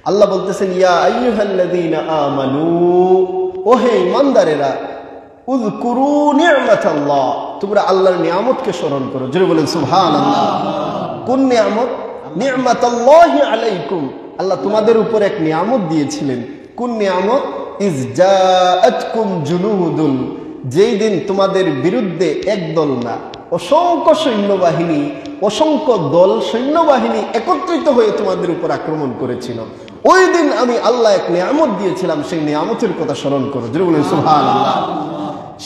আল্লাহ বলতেছেন, ইয়া আইয়ুহাল্লাযীনা আমানু, ওহে ঈমানদারেরা, উযকুরু নি'মাতাল্লাহ, তোমরা আল্লাহর নিয়ামতকে স্মরণ করো। জোরে বলেন সুবহানাল্লাহ। কোন নিয়ামত? নি'মাতাল্লাহি আলাইকুম, আল্লাহ তোমাদের উপর এক নিয়ামত দিয়েছিলেন। কোন নিয়ামত? ইয জাআতকুম জুনুদুন, যেই দিন তোমাদের বিরুদ্ধে একদল না, অসংখ্য সৈন্যবাহিনী, অসংখ্য দল সৈন্যবাহিনী একত্রিত হয়ে তোমাদের উপর আক্রমণ করেছিল। ওই দিন আমি আল্লাহ এক নিয়ামত দিয়েছিলাম, সেই নিয়ামতের কথা স্মরণ করো। জোরে বলেন সুবহানাল্লাহ।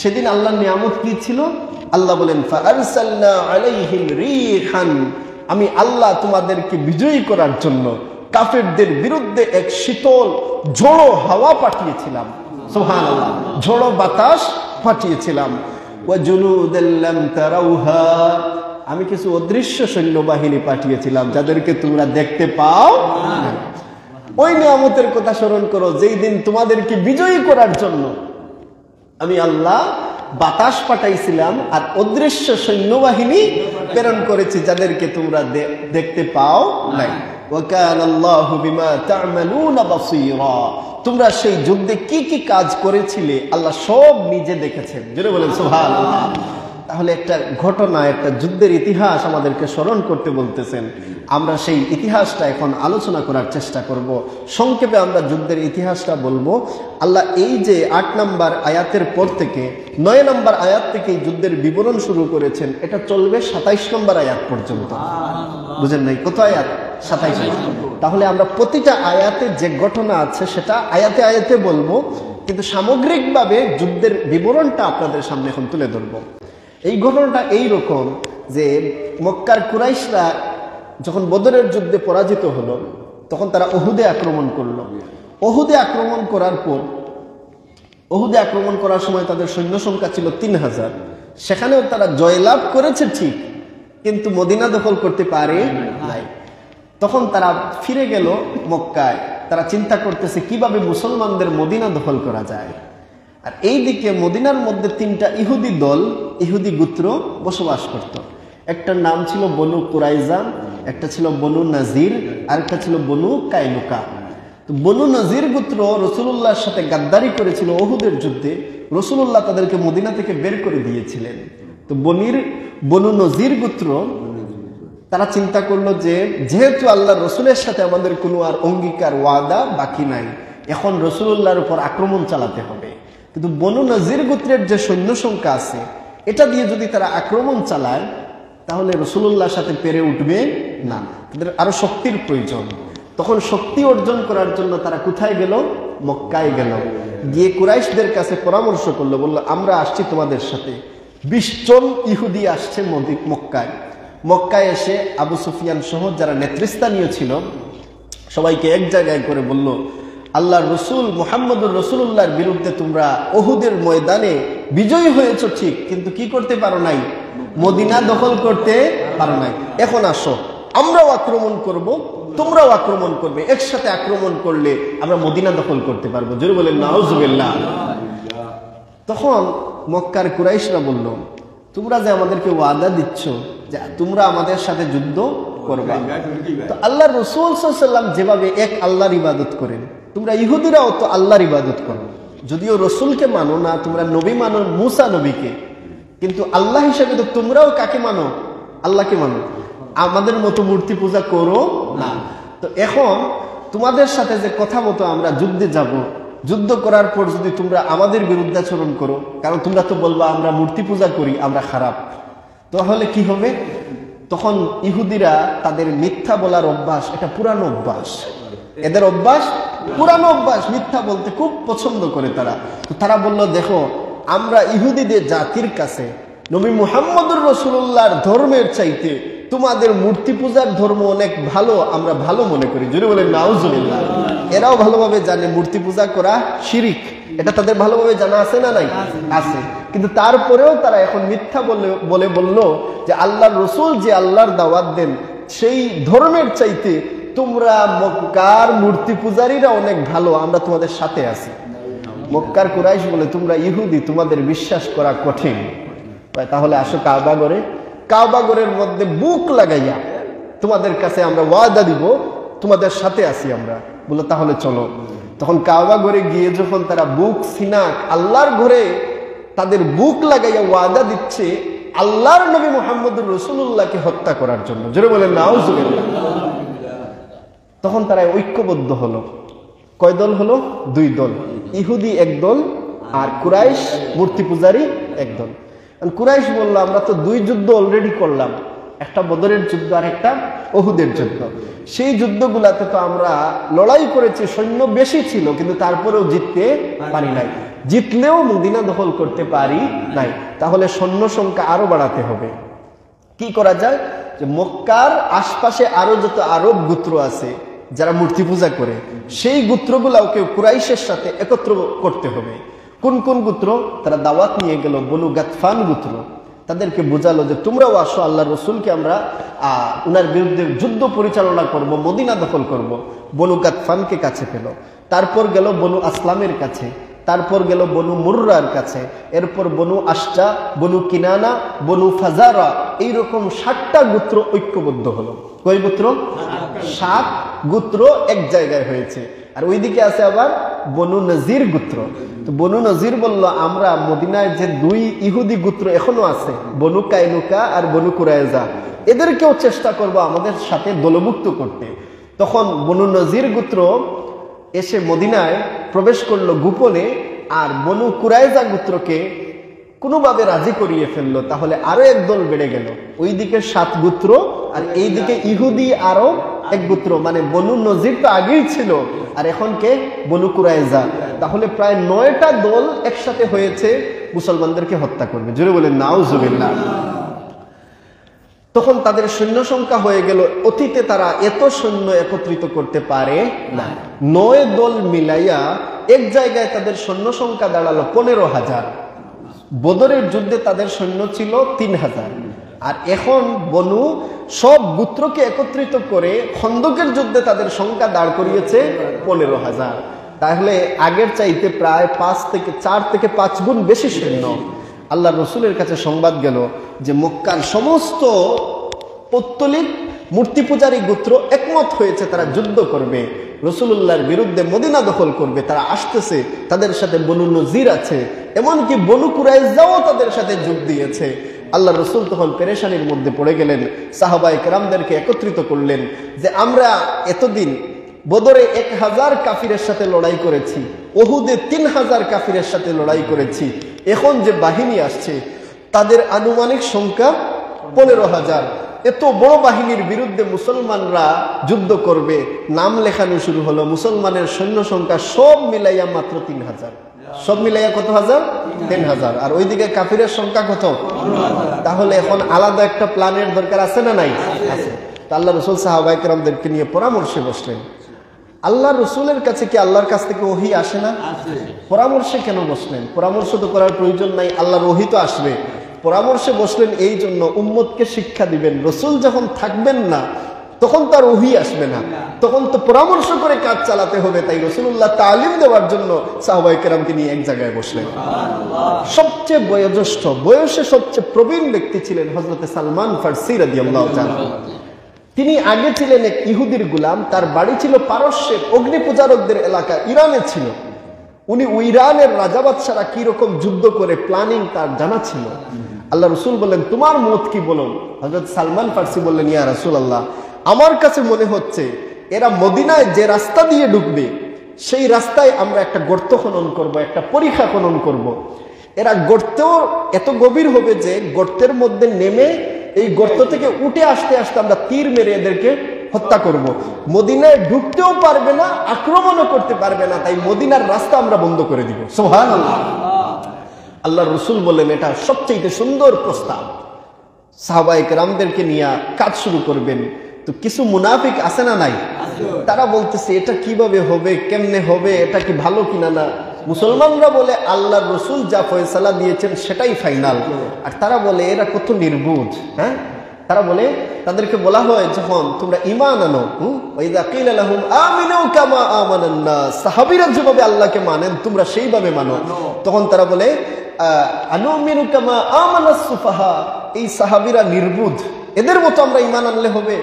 সেদিন আল্লাহর নিয়ামত কি ছিল? আল্লাহ বলেন, ফাআরসালনা আলাইহিম রিহান, আমি আল্লাহ তোমাদেরকে বিজয়ী করার জন্য কাফেরদের বিরুদ্ধে এক শীতল ঝোড়ো হাওয়া পাঠিয়েছিলাম। সুবহানাল্লাহ। ঝোড়ো বাতাস পাঠিয়েছিলাম। ওয়া জুনুদাল লাম তারাউহা, আমি কিছু অদৃশ্য সৈন্যবাহিনী পাঠিয়েছিলাম যাদেরকে তোমরা দেখতে পাও না। ওই নিয়ামতের কথা স্মরণ করো, যেই দিন তোমাদেরকে বিজয়ী করার জন্য আমি আল্লাহ বাতাস পাঠাইছিলাম আর অদৃশ্য সৈন্যবাহিনী প্রেরণ করেছি যাদেরকে তোমরা দেখতে পাও নাই। ওয়া কানাল্লাহু বিমা তা'মালুনা বাসীরা, তোমরা সেই যুদ্ধে কি কি কাজ করেছিলে আল্লাহ সব নিজে দেখেছেন। জোরে বলেন সুবহানাল্লাহ। তাহলে একটা ঘটনা, একটা যুদ্ধের ইতিহাস আমাদেরকে স্মরণ করতে বলতেছেন। আমরা সেই ইতিহাসটা এখন আলোচনা করার চেষ্টা করব। সংক্ষেপে আমরা যুদ্ধের ইতিহাসটা বলবো। আল্লাহ এই যে 8 নম্বর আয়াতের পর থেকে 9 নম্বর আয়াত থেকে যুদ্ধের বিবরণ শুরু করেছেন, এটা চলবে 27 নম্বর আয়াত পর্যন্ত। বুঝেন নাই? কত আয়াত? 27। তাহলে আমরা প্রতিটা আয়াতে যে ঘটনা আছে সেটা আয়াতে আয়াতে বলবো, কিন্তু সামগ্রিকভাবে যুদ্ধের বিবরণটা আপনাদের সামনে এখন তুলে ধরবো। এই ঘটনাটা এইরকম যে মক্কার কুরাইশরা যখন বদরের যুদ্ধে পরাজিত হলো, তখন তারা উহুদে আক্রমণ করলো। উহুদে আক্রমণ করার পর, উহুদে আক্রমণ করার সময় তাদের সৈন্য সংখ্যা ছিল 3000। সেখানেও তারা জয়লাভ করেছে ঠিক, কিন্তু মদিনা দখল করতে পারে নাই। তখন তারা ফিরে গেল মক্কায়। তারা চিন্তা করতেছে কিভাবে মুসলমানদের মদিনা দখল করা যায়। আর এইদিকে মদিনার মধ্যে 3টা ইহুদি দল, ইহুদি গোত্র বসবাস করত। একটার নাম ছিল বনু কুরাইজা, একটা ছিল বনু নাজির, আর একটা ছিল বনু কাইনুকা। তো বনু নাজির গোত্র রাসূলুল্লাহর সাথে গাদ্দারি করেছিল উহুদের যুদ্ধে। রাসূলুল্লাহ তাদেরকে মদিনা থেকে বের করে দিয়েছিলেন। তো বনু নজির গোত্র তারা চিন্তা করলো যে যেহেতু আল্লাহর রসুলের সাথে আমাদের কোনো আর অঙ্গীকার ওয়াদা বাকি নাই, এখন রাসূলুল্লাহর উপর আক্রমণ চালাতে হবে। কিন্তু বনু নজির গোত্রের যে সৈন্য সংখ্যা আছে, এটা দিয়ে যদি তারা আক্রমণ চালায় তাহলে রাসূলুল্লাহর সাথে পেরে উঠবে না, তাদের আরো শক্তির প্রয়োজন। তখন শক্তি অর্জন করার জন্য তারা কোথায় গেল? মক্কায় গেল। গিয়ে কুরাইশদের কাছে পরামর্শ করলো, বললো আমরা আসছি তোমাদের সাথে। 20 জন ইহুদি আসছে মক্কায়। মক্কায় এসে আবু সুফিয়ান সহ যারা নেতৃস্থানীয় ছিল সবাইকে এক জায়গায় করে বলল, আল্লাহর রসুল মুহাম্মদুর রাসূলুল্লাহর বিরুদ্ধে তোমরা উহুদের ময়দানে বিজয়ী হয়েছো ঠিক, কিন্তু কি করতে পারো নাই? মদিনা দখল করতে পারো নাই। এখন আসো, আমরাও আক্রমণ করব, তোমরাও আক্রমণ করবে, একসাথে আক্রমণ করলে আমরা মদিনা দখল করতে পারবো। জোরে বলেন নাউজুবিল্লাহ। তখন মক্কার কুরাইশরা বলল, তোমরা যে আমাদেরকে ওয়াদা দিচ্ছ যে তোমরা আমাদের সাথে যুদ্ধ করবে, তো আল্লাহর রাসূল সাল্লাল্লাহু আলাইহি ওয়াসাল্লাম যেভাবে এক আল্লাহর ইবাদত করেন, তোমরা ইহুদিরাও তো আল্লাহর ইবাদত করো। যদিও রসুলকে মানো না, তোমরা নবী মানো মুসা নবীকে, কিন্তু আল্লাহ হিসেবে তো তোমরাও কাকে মানো? আল্লাহকে মানো। আমাদের মতো মূর্তি পূজা করো না। তো এখন তোমাদের সাথে যে কথা মতো আমরা যুদ্ধে যাব, যুদ্ধ করার পর যদি তোমরা আমাদের বিরুদ্ধাচরণ করো, কারণ তোমরা তো বলবা আমরা মূর্তি পূজা করি, আমরা খারাপ, তাহলে কি হবে? তখন ইহুদিরা তাদের মিথ্যা বলার অভ্যাস, এটা পুরানো অভ্যাস, এদের অভ্যাস পুরানো অভ্যাস, মিথ্যা বলতে খুব পছন্দ করে তারা। তো তারা বলল, দেখো আমরা ইহুদিদের জাতির কাছে নবী মুহাম্মদুর রাসূলুল্লাহর ধর্মের চাইতে তোমাদের মূর্তি পূজার ধর্ম অনেক ভালো, আমরা ভালো মনে করি। জোরে বলেন নাউজুবিল্লাহ। এরাও ভালোভাবে জানে মূর্তি পূজা করা শিরিক, এটা তাদের ভালোভাবে জানা আছে না নাই? আছে। কিন্তু তারপরেও তারা এখন মিথ্যা বলে বলল যে আল্লাহর রাসূল যে আল্লাহর দাওয়াত দেন সেই ধর্মের চাইতে তোমরা মক্কার মূর্তি পূজারীরা অনেক ভালো, আমরা তোমাদের সাথে আছি। মক্কার কুরাইশ বলে, তোমরা ইহুদি, তোমাদের বিশ্বাস করা কঠিন, তাহলে আসো কাবা ঘরে, কাবা ঘরের মধ্যে বুক লাগাইয়া তোমাদের কাছে আমরা ওয়াদা দিব তোমাদের সাথে আছি আমরা। বললো তাহলে চলো। তখন কাবা ঘরে গিয়ে যখন তারা বুক সিনা আল্লাহর ঘরে তাদের বুক লাগাইয়া ওয়াদা দিচ্ছে আল্লাহর নবী মুহাম্মদুর রাসূলুল্লাহকে হত্যা করার জন্য, জোরে বলেন নাউজুবিল্লাহ। তখন তারা ঐক্যবদ্ধ হলো। কয় দল হলো? 2 দল। ইহুদি এক দল আর কুরাইশ মূর্তি পূজারী এক দল। কুরাইশ বললো আমরা তো 2 যুদ্ধ অলরেডি করলাম, একটা বদরের যুদ্ধ আর একটা উহুদের যুদ্ধ। সেই যুদ্ধগুলাতে তো আমরা লড়াই করেছি, সৈন্য বেশি ছিল, কিন্তু তারপরেও জিততে পারি নাই, জিতলেও মদিনা দখল করতে পারি নাই। তাহলে সৈন্য সংখ্যা আরো বাড়াতে হবে। কি করা যায়? যে মক্কার আশপাশে আরো যত আরব গোত্র আছে যারা মূর্তি পূজা করে, সেই গোত্রগুলাকে কুরাইশের সাথে একত্র করতে হবে। কোন কোন গোত্র? তারা দাওয়াত নিয়ে গেল বনু গাতফান গোত্র। তাদেরকে বোঝালো যে তোমরাও আসো, আল্লাহ রসুলকে আমরা উনার বিরুদ্ধে যুদ্ধ পরিচালনা করব, মদিনা দখল করব। বনু গাতফানকে কাছে পেল। তারপর গেল বনু আসলামের কাছে, তারপর গেল বনু মুররার কাছে, এরপর বনু আশটা, বনু কিনানা, বনু ফাজারা, এইরকম 7টা গোত্র ঐক্যবদ্ধ হলো। কয় গোত্র? 7 গোত্র এক জায়গায় হয়েছে। আর ওইদিকে আছে আবার বনু নজির গোত্র। তো বনু নজির বলল আমরা মদিনায় যে 2 ইহুদি গোত্র এখনো আছে, বনু কাইনুকা আর বনু কুরাইজা, এদেরকেও চেষ্টা করব আমাদের সাথে দলভুক্ত করতে। তখন বনু নজির গোত্র এসে মদিনায় প্রবেশ করলো গোপনে, আর বনু কুরাইজা গোত্রকে কোনোভাবে রাজি করিয়ে ফেললো। তাহলে আরো এক দল বেড়ে গেল। ওইদিকে 7 গোত্র আর এইদিকে ইহুদি আরো এক গোত্র, মানে বনু নজির তো আগেই ছিল, আর এখন কে? বনু কুরাইজা। তাহলে প্রায় 9টা দল একসাথে হয়েছে মুসলমানদেরকে হত্যা করবে। জোরে বলেন নাউজুবিল্লাহ। তখন তাদের সৈন্য সংখ্যা হয়ে গেল, অতীতে তারা এত সৈন্য একত্রিত করতে পারে না। 9 দল মিলাইয়া এক জায়গায় তাদের সৈন্য সংখ্যা দাঁড়ালো 15,000। বদরের যুদ্ধে তাদের সৈন্য ছিল 3,000। আর এখন বনু সব গোত্রকে একত্রিত করে খন্দকের যুদ্ধে তাদের সংখ্যা দাঁড় করিয়েছে 15,000। তাহলে আগের চাইতে প্রায় 4 থেকে 5 গুণ বেশি সৈন্য। আল্লাহ রসুলের কাছে সংবাদ গেল যে মক্কার সমস্ত পৌত্তলিক মূর্তি পূজারী গোত্র একমত হয়েছে, তারা যুদ্ধ করবে, রসুলুল্লাহর বিরুদ্ধে মদিনা দখল করবে। তারা আসতেছে, তাদের সাথে বনু নজির আছে, এমনকি বনু কুরাইজাও তাদের সাথে যোগ দিয়েছে। আল্লাহ রসুল তখন পেরেশানির মধ্যে পড়ে গেলেন। সাহাবায়ে কেরামদেরকে একত্রিত করলেন যে আমরা এতদিন বদরে 1000 কাফিরের সাথে লড়াই করেছি, উহুদে 3000 কাফিরের সাথে লড়াই করেছি, এখন যে বাহিনী আসছে তাদের আনুমানিক সংখ্যা 15,000। এত বড় বাহিনীর বিরুদ্ধে মুসলমানরা যুদ্ধ করবে। নাম লেখানো শুরু হলো। মুসলমানের সৈন্য সংখ্যা সব মিলাইয়া মাত্র 3000। সব মিলাইয়া কত হাজার? 10,000। আর ওইদিকে কাফিরের সংখ্যা কত? 15,000। তাহলে এখন আলাদা একটা প্ল্যানের দরকার আছে না নাই? আছে। তো আল্লাহ রসুল সাহাবায়ে কেরামদেরকে নিয়ে পরামর্শে বসলেন। আল্লাহ রসুলের কাছে কি আল্লাহর কাছ থেকে ওহী আসে না? পরামর্শে কেন বসলেন? পরামর্শ তো করার প্রয়োজন নাই, আল্লাহর ওহী তো আসবে। পরামর্শে বসলেন এই জন্য উম্মতকে শিক্ষা দিবেন। রসুল যখন থাকবেন না তখন তার ওহী আসবে না, তখন তো পরামর্শ করে কাজ চালাতে হবে। তাই রাসূলুল্লাহ তালিম দেওয়ার জন্য সাহাবায়ে কেরামকে নিয়ে এক জায়গায় বসলেন। সবচেয়ে বয়োজ্যেষ্ঠ, বয়সে সবচেয়ে প্রবীণ ব্যক্তি ছিলেন হযরত সালমান ফারসি রাদিয়াল্লাহু তাআলা। তিনি আগে ছিলেন এক ইহুদির গোলাম, তার বাড়ি ছিল পারস্যের অগ্নি পূজারকদের এলাকা, ইরানে ছিল। উনি ইরানের রাজা বাদশারা কিরকম যুদ্ধ করে প্ল্যানিং তার জানা ছিল। আল্লাহ রসুল বললেন তোমার মত কি বলো? হযরত সালমান ফারসি বললেন ইয়া রাসূলুল্লাহ, আমার কাছে মনে হচ্ছে এরা মদিনায় যে রাস্তা দিয়ে ঢুকবে সেই রাস্তায় আমরা একটা গর্ত খনন করব, একটা পরিখা খনন করব। এরা গর্তেও এত গভীর হবে যে গর্তের মধ্যে নেমে এই গর্ত থেকে উঠে আসতে আসতে আমরা তীর মেরে এদেরকে হত্যা করব। মদিনায় ঢুকতেও পারবে না, আক্রমণও করতে পারবে না, তাই মদিনার রাস্তা আমরা বন্ধ করে দিব। সুবহানাল্লাহ। আল্লাহ রসুল বললেন এটা সবচেয়ে সুন্দর প্রস্তাব, সাহাবায়ে কেরামদেরকে নিয়ে কাজ শুরু করবেন। তো কিছু মুনাফিক আছে না নাই? তারা বলতেছে এটা কিভাবে হবে, কেমনে হবে, এটা কি ভালো কিনা না। মুসলমানরা বলে আল্লাহ রসুল যা ফয়সালা দিয়েছেন সেটাই ফাইনাল, আর তারা বলে এরা কত নির্বুঝ। হ্যাঁ, তারা বলে, তাদেরকে বলা হয় যখন তোমরা ঈমান আনো, ওয়াইযা কিলা লাহুম আমিনু কামা আমানান নাস, সাহাবীরা যেভাবে আল্লাহকে মানেন তোমরা সেইভাবে মানো। তখন তারা বলে আনুমিনু কামা আমানাস সুফাহা, এই সাহাবীরা নির্বুঝ, এদের মতো আমরা ঈমান আনলে হবে?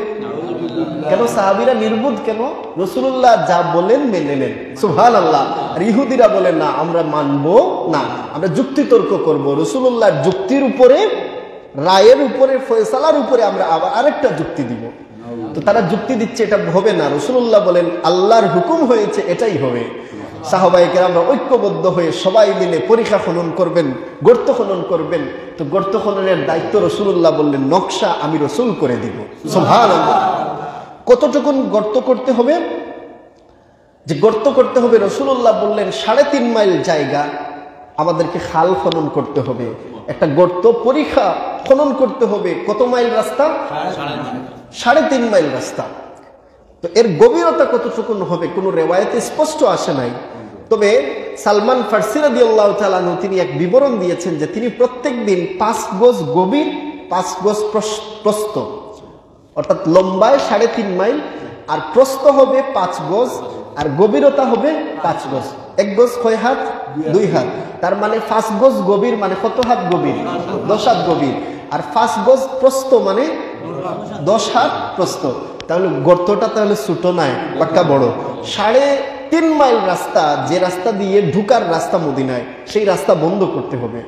কেন সাহাবীরা নির্বুধ কেন? রাসূলুল্লাহ যা বলেন মেনে নেন, সুবহানাল্লাহ। আর ইহুদিরা বলে না, আমরা মানবো না, আমরা যুক্তিতর্ক করব, রাসূলুল্লাহর যুক্তির উপরে, রায়ের উপরে, ফয়সালার উপরে আমরা আবার আরেকটা যুক্তি দিব। তো তারা যুক্তি দিচ্ছে এটা হবে না, রাসূলুল্লাহ বলেন আল্লাহর হুকুম হয়েছে এটাই হবে। সাহাবায়ে কেরামরা ঐক্যবদ্ধ হয়ে সবাই মিলে পরিখা খনন করবেন, গর্ত খনন করবেন। তো গর্ত খননের দায়িত্ব রাসূলুল্লাহ বললেন নকশা আমি রাসূল করে দিব, সুবহানাল্লাহ। কতটুকু গর্ত করতে হবে? যে গর্ত করতে হবে, রাসূলুল্লাহ বললেন 3.5 মাইল জায়গা আমাদেরকে খাল খনন করতে হবে, একটা গর্ত পরিখা খনন করতে হবে। কত মাইল রাস্তা? 3.5 মাইল রাস্তা। তো এর গভীরতা কতটুকু হবে কোনো রেওয়ায়েতে স্পষ্ট আসে নাই, তবে সালমান ফারসি রাদিয়াল্লাহু তাআলা আনহু তিনি এক বিবরণ দিয়েছেন যে তিনি প্রত্যেক দিন 5 গজ গভীর, 5 গজ প্রস্থ, অর্থাৎ লম্বায় 3.5 মাইল, আর প্রস্থ হবে 5 গজ, আর গভীরতা হবে 5 গজ। 1 গজ কয় হাত? 2 হাত। তার মানে 5 গজ গভীর মানে কত হাত গভীর? 10 হাত গভীর। আর 5 গজ প্রস্থ মানে 10 হাত প্রস্থ। তাহলে গর্তটা তাহলে ছোট নয়, পাক্কা বড়। 3.5 মাইল রাস্তা, যে রাস্তা দিয়ে ঢুকার রাস্তা মদিনায়, সেই রাস্তা বন্ধ করতে হবে।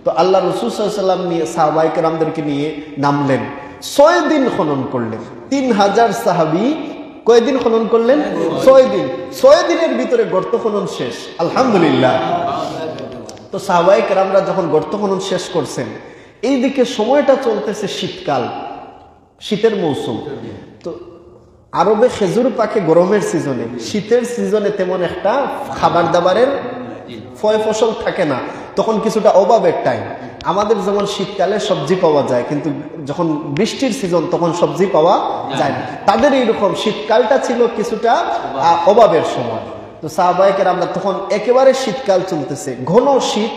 তো আল্লাহ রাসূল সাল্লাল্লাহু আলাইহি ওয়াসাল্লাম নিয়ে সাহাবায়ে কেরামদেরকে নিয়ে নামলেন, 6 দিন খনন করলেন। 3000 সাহাবী কয়দিন খনন করলেন? 6 দিন। 6 দিনের ভিতরে গর্ত খনন শেষ, আলহামদুলিল্লাহ। তো সাহাবায়ে কেরামরা যখন গর্ত খনন শেষ করছেন, এইদিকে সময়টা চলতেছে শীতকাল, শীতের মৌসুম। তো আরবে খেজুর পাকে গরমের সিজনে, শীতের সিজনে তেমন একটা খাবার দাবারের ফয় ফসল থাকে না, তখন কিছুটা অভাবের টাইম। আমাদের যেমন শীতকালে সবজি পাওয়া যায়, কিন্তু যখন বৃষ্টির সিজন তখন সবজি পাওয়া যায় না, তাদের এইরকম শীতকালটা ছিল কিছুটা অভাবের সময়। তো সাহাবায়ে কেরামরা তখন একেবারে শীতকাল চলতেছে, ঘন শীত,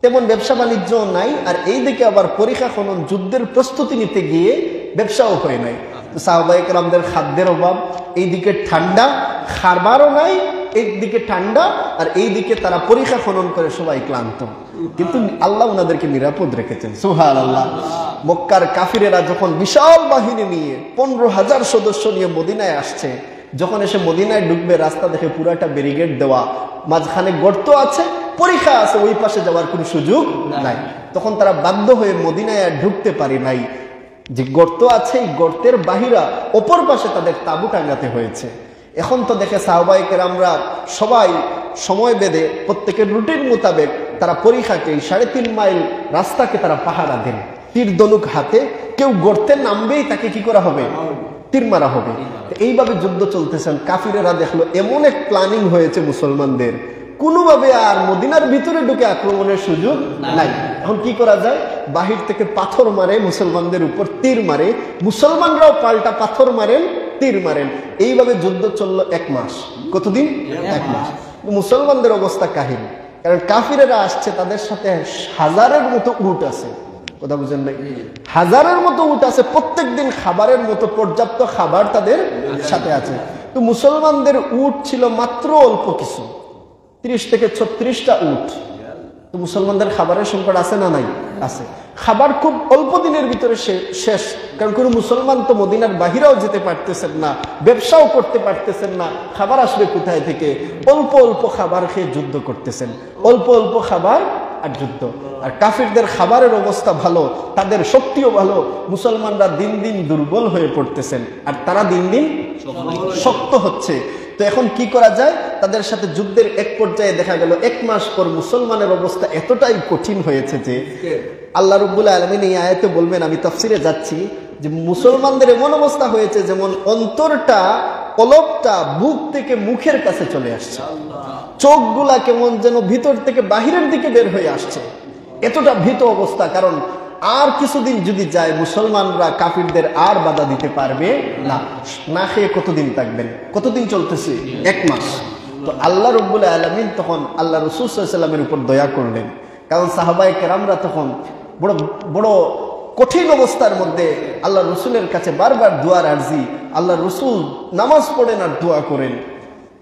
তেমন ব্যবসা বাণিজ্য নাই, আর এইদিকে আবার পরীক্ষা খনন যুদ্ধের প্রস্তুতি নিতে গিয়ে ব্যবসাও হয় নাই। তো সাহাবায়ে কেরামদের খাদ্যের অভাব, এইদিকে ঠান্ডা, খাবারও নাই, এইদিকে ঠান্ডা, আর এইদিকে তারা পরীক্ষা খনন করে সবাই ক্লান্ত, কিন্তু আল্লাহ ওনাদেরকে নিরাপদ রেখেছেন, সুবহানাল্লাহ। মক্কার কাফিরেরা যখন বিশাল বাহিনী নিয়ে 15,000 সদস্য নিয়ে মদিনায় আসছে, যখন এসে মদিনায় ঢুকবে, রাস্তা দেখে পুরাটা ব্যারিকেড দেওয়া, মাঝখানে গর্ত আছে, পরীক্ষা আছে, ওই পাশে যাওয়ার কোনো সুযোগ নাই। তখন তারা বাধ্য হয়ে মদিনায় আর ঢুকতে পারে নাই, যে গর্ত আছে এই গর্তের বাহিরা অপর পাশে তাদের তাঁবু টাঙ্গাতে হয়েছে। এখন তো দেখে সাহাবায়ে কেরামরা সবাই সময় বেঁধে প্রত্যেকের রুটিন মোতাবেক তারা পরীক্ষাকে 3.5 মাইল রাস্তাকে তারা পাহারা দেন, তীর ধনুক হাতে। কেউ গর্তে নামবেই তাকে কি করা হবে? তীর মারা হবে। এইভাবে যুদ্ধ চলতেছেন। কাফিরেরা দেখলো এমন এক প্ল্যানিং হয়েছে মুসলমানদের, কোনোভাবে আর মদিনার ভিতরে ঢুকে আক্রমণের সুযোগ নাই। এখন কি করা যায়? বাহির থেকে পাথর মারে, মুসলমানদের উপর তীর মারে, মুসলমানরাও পাল্টা পাথর মারেন, তীর মারেন। এইভাবে যুদ্ধ চললো 1 মাস। কতদিন? 1 মাস। মুসলমানদের অবস্থা কাহিল, কারণ কাফিরেরা আসছে, তাদের সাথে 1000-এর মতো উট আছে। কথা বুঝেন নাই? 1000-এর মতো উট আছে, প্রত্যেক দিন খাবারের মতো পর্যাপ্ত খাবার তাদের সাথে আছে। তো মুসলমানদের উট ছিল মাত্র অল্প কিছু, 30 থেকে 36টা উট। তো মুসলমানদের খাবারের সংকট আছে না নাই? আছে। খাবার খুব অল্প দিনের ভিতরে শেষ, কারণ কোনো মুসলমান তো মদিনার বাহিরেও যেতে পারতেছেন না, ব্যবসাও করতে পারতেছেন না, খাবার আসবে কোথায় থেকে? অল্প অল্প খাবার খেয়ে যুদ্ধ করতেছেন, অল্প অল্প খাবার আর যুদ্ধ। আর কাফিরদের খাবারের অবস্থা ভালো, তাদের শক্তিও ভালো, মুসলমানরা দিন দিন দুর্বল হয়ে পড়তেছেন, আর তারা দিন দিন শক্ত হচ্ছে। তো এখন কি করা যায়? তাদের সাথে যুদ্ধের এক পর্যায়ে দেখা গেল 1 মাস পর মুসলমানের অবস্থা এতটাই কঠিন হয়েছে যে আল্লাহ রাব্বুল আলামিন এই আয়াতে বলবেন, আমি তাফসিরে যাচ্ছি, যে মুসলমানদের এমন অবস্থা হয়েছে যেমন অন্তরটা, কলবটা বুক থেকে মুখের কাছে চলে আসছে, চোখগুলা কেমন যেন ভিতর থেকে বাহিরের দিকে বের হয়ে আসছে, এতটা ভীত অবস্থা। কারণ আর কিছুদিন যদি যায়, মুসলমানরা কাফিরদের আর বাধা দিতে পারবে না। না খেয়ে কতদিন থাকবেন? কতদিন চলতেছে? 1 মাস। তো আল্লাহ রাব্বুল আলামিন তখন আল্লাহ রাসূল সাল্লাল্লাহু আলাইহি ওয়াসাল্লামের উপর দয়া করলেন, কারণ সাহাবায়ে কেরামরা তখন বড় বড় কঠিন অবস্থার মধ্যে আল্লাহ রসুলের কাছে বারবার দোয়ার আরজি। আল্লাহ রসুল নামাজ পড়েন আর দোয়া করেন।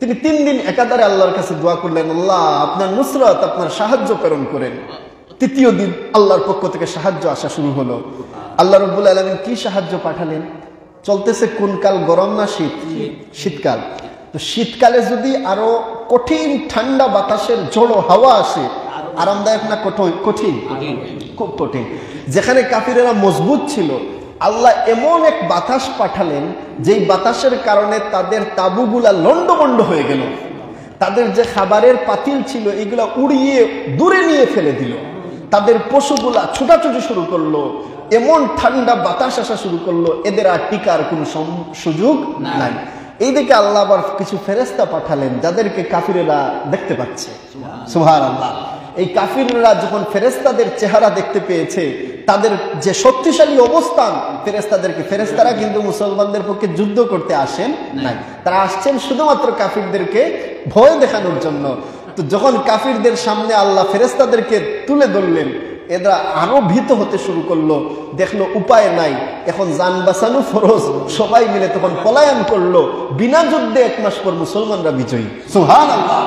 তিনি 3 দিন একাধারে আল্লাহর কাছে দোয়া করলেন, আল্লাহ আপনার নুসরত, আপনার সাহায্য প্রেরণ করেন। 3য় দিন আল্লাহর পক্ষ থেকে সাহায্য আসা শুরু হলো। আল্লাহ রাব্বুল আলামিন কি সাহায্য পাঠালেন? চলতেছে কোন কাল, গরম না শীত? শীতকাল। তো শীতকালে যদি আরো কঠিন ঠান্ডা বাতাসের ঝোড়ো হাওয়া আসে, আরামদায়ক না কঠিন? খুব কঠিন। যেখানে কাফিরেরা মজবুত ছিল, আল্লাহ এমন এক বাতাস পাঠালেন যেই বাতাসের কারণে তাদের তাঁবুগুলা লন্ডভন্ড হয়ে গেল, তাদের যে খাবারের পাতিল ছিল এগুলা উড়িয়ে দূরে নিয়ে ফেলে দিল, তাদের পশুগুলা ছুটাছুটি শুরু করলো, এমন ঠান্ডা বাতাস আসা শুরু করলো, এদের আর টিকার কোনো সুযোগ নাই। এইদিকে আল্লাহ আবার কিছু ফেরেশতা পাঠালেন যাদেরকে কাফিরেরা দেখতে পাচ্ছে। সুবহানাল্লাহ। এই কাফিররা যখন ফেরেশতাদের চেহারা দেখতে পেয়েছে, তাদের যে শক্তিশালী অবস্থান, ফেরেশতারা কিন্তু মুসলমানদের পক্ষে যুদ্ধ করতে আসেন নাই, তারা আসছেন শুধুমাত্র কাফিরদেরকে ভয় দেখানোর জন্য। তো যখন কাফিরদের সামনে আল্লাহ ফেরেশতাদেরকে তুলে ধরলেন, এরা আরো ভীত হতে শুরু করলো, দেখলো উপায় নাই, এখন জান বাঁচানো ফরজ, সবাই মিলে তখন পলায়ন করলো। বিনা যুদ্ধে 1 মাস পর মুসলমানরা বিজয়ী। সুবহানাল্লাহ।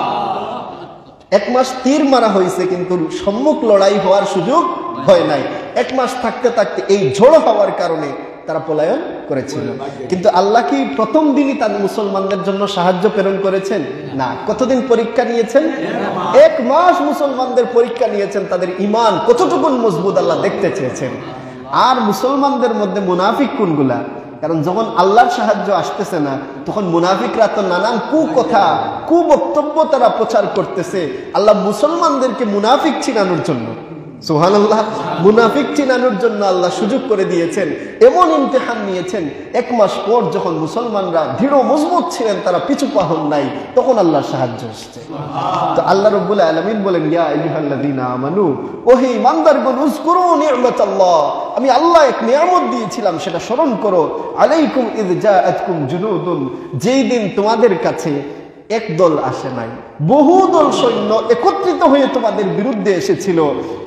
1 মাস তীর মারা হয়েছে, কিন্তু সম্মুখ লড়াই হওয়ার সুযোগ হয় নাই। 1 মাস থাকতে থাকতে এই ঝোড়ো হওয়ার কারণে তারা পলায়ন করেছিল। কিন্তু আল্লাহ কি প্রথম দিনই তাদের মুসলমানদের জন্য সাহায্য প্রেরণ করেছেন? না। কতদিন পরীক্ষা নিয়েছেন? 1 মাস মুসলমানদের পরীক্ষা নিয়েছেন, তাদের ঈমান কতটুকু মজবুত আল্লাহ দেখতে চেয়েছেন। আর মুসলমানদের মধ্যে মুনাফিক কোনগুলা? কারণ যখন আল্লাহর সাহায্য আসতেছে না, তখন মুনাফিকরা তো নানান কুকথা, কুবক্তব্য তারা প্রচার করতেছে। আল্লাহ মুসলমানদেরকে মুনাফিক চিনানোর জন্য, সুবহানাল্লাহ, মুনাফিক চিনানোর জন্য আল্লাহ সুযোগ করে দিয়েছেন, এমন ইমতিহান নিয়েছেন। 1 মাস পর যখন মুসলমানরা দৃঢ় মজবুত ছিলেন, তারা পিছু পা হন নাই, তখন আল্লাহর সাহায্য আসছে। তো আল্লাহ রাব্বুল আলামিন বলেন, ইয়া আইয়ুহাল্লাযীনা আমানু, ওহে ঈমানদারগণ, উযকুরু নি'মাতাল্লাহ, আমি আল্লাহ এক নিয়ামত দিয়েছিলাম, সেটা স্মরণ করো। আলাইকুম ইয জাআতকুম জুনুদুন, যেই দিন তোমাদের কাছে একদল আসে নাই, বহুদল সৈন্য একত্রিত হয়ে তোমাদের বিরুদ্ধে এসেছিল,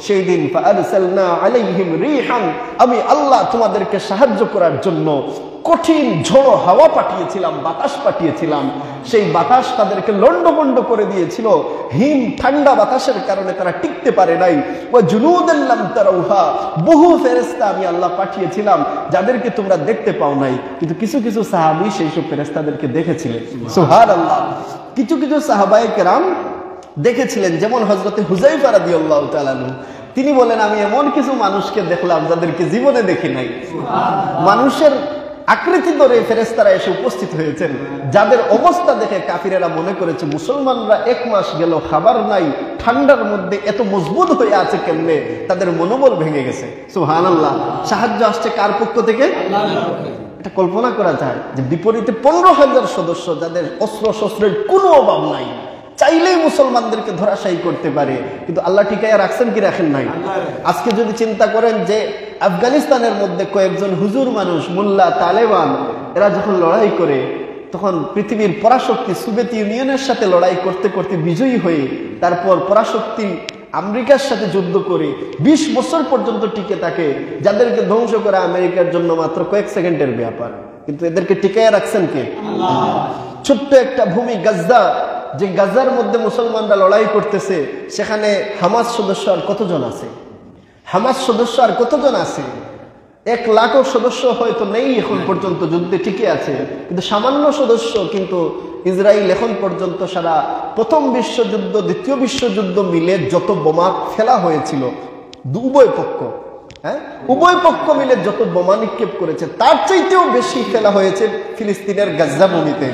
সেই দিন ফাআরসালনা আলাইহিম রিহান, আমি আল্লাহ তোমাদেরকে সাহায্য করার জন্য কঠিন ঝোড়ো হাওয়া পাঠিয়েছিলাম, বাতাস পাঠিয়েছিলাম। সেই বাতাস তাদেরকে লন্ডভন্ড করে দিয়েছিল। হিম ঠান্ডা বাতাসের কারণে তারা টিকতে পারে নাই। ওয়া জুনুদান লাম তারাউহা, বহু ফেরেশতা আমি আল্লাহ পাঠিয়েছিলাম যাদেরকে তোমরা দেখতে পাও নাই, কিন্তু কিছু কিছু সাহাবী সেই সব ফেরেশতাদেরকে দেখেছিলেন। সুবহানাল্লাহ। কিছু কিছু সাহাবায়ে কেরাম দেখেছিলেন, যেমন হযরতে হুযায়ফা রাদিয়াল্লাহু তাআলা আনহু, তিনি বলেন, আমি এমন কিছু মানুষকে দেখলাম যাদেরকে জীবনে দেখি নাই। মানুষের আকৃতি ধরে ফেরেশতারা এসে উপস্থিত হয়েছেন, যাদের অবস্থা দেখে কাফিরেরা মনে করেছে মুসলমানরা 1 মাস গেল, খাবার নাই, ঠান্ডার মধ্যে এত মজবুত হয়ে আছে কেমনে, তাদের মনোবল ভেঙে গেছে। সুবহানাল্লাহ। সাহায্য আসছে কার পক্ষ থেকে? এটা কল্পনা করা যায় যে বিপরীতে 15,000 সদস্য, যাদের অস্ত্র শস্ত্রের কোনো অভাব নাই, চাইলেই মুসলমানদেরকে ধরাশায়ী করতে পারে, কিন্তু আল্লাহ টিকায়া রাখছেন কি রাখেন নাই? আজকে যদি চিন্তা করেন যে আফগানিস্তানের মধ্যে কয়েকজন হুজুর মানুষ, মোল্লা, তালেবান, এরা যখন লড়াই করে, তখন পৃথিবীর পরাশক্তি সোভিয়েত ইউনিয়নের সাথে লড়াই করতে করতে বিজয়ী হয়ে, তারপর পরাশক্তি আমেরিকার সাথে যুদ্ধ করে 20 বছর পর্যন্ত টিকে থাকে, যাদেরকে ধ্বংস করা আমেরিকার জন্য মাত্র কয়েক সেকেন্ডের ব্যাপার, কিন্তু এদেরকে টিকায়া রাখছেন কে? ছোট্ট একটা ভূমি গাজা, যে গাজার মধ্যে মুসলমানরা লড়াই করতেছে, সেখানে হামাস সদস্য আর কতজন আছে? হামাস সদস্য আর কতজন আছে? 1 লাখ সদস্য হয়তো নেই এখন পর্যন্ত, যুদ্ধে টিকে আছে, কিন্তু সামান্য সদস্য। কিন্তু ইসরায়েল এখন পর্যন্ত সারা প্রথম বিশ্বযুদ্ধ, দ্বিতীয় বিশ্বযুদ্ধ মিলে যত বোমা ফেলা হয়েছিল উভয় পক্ষ, উভয় পক্ষ মিলে যত বোমা নিক্ষেপ করেছে, তার চাইতেও বেশি ফেলা হয়েছে ফিলিস্তিনের গাজা ভূমিতে।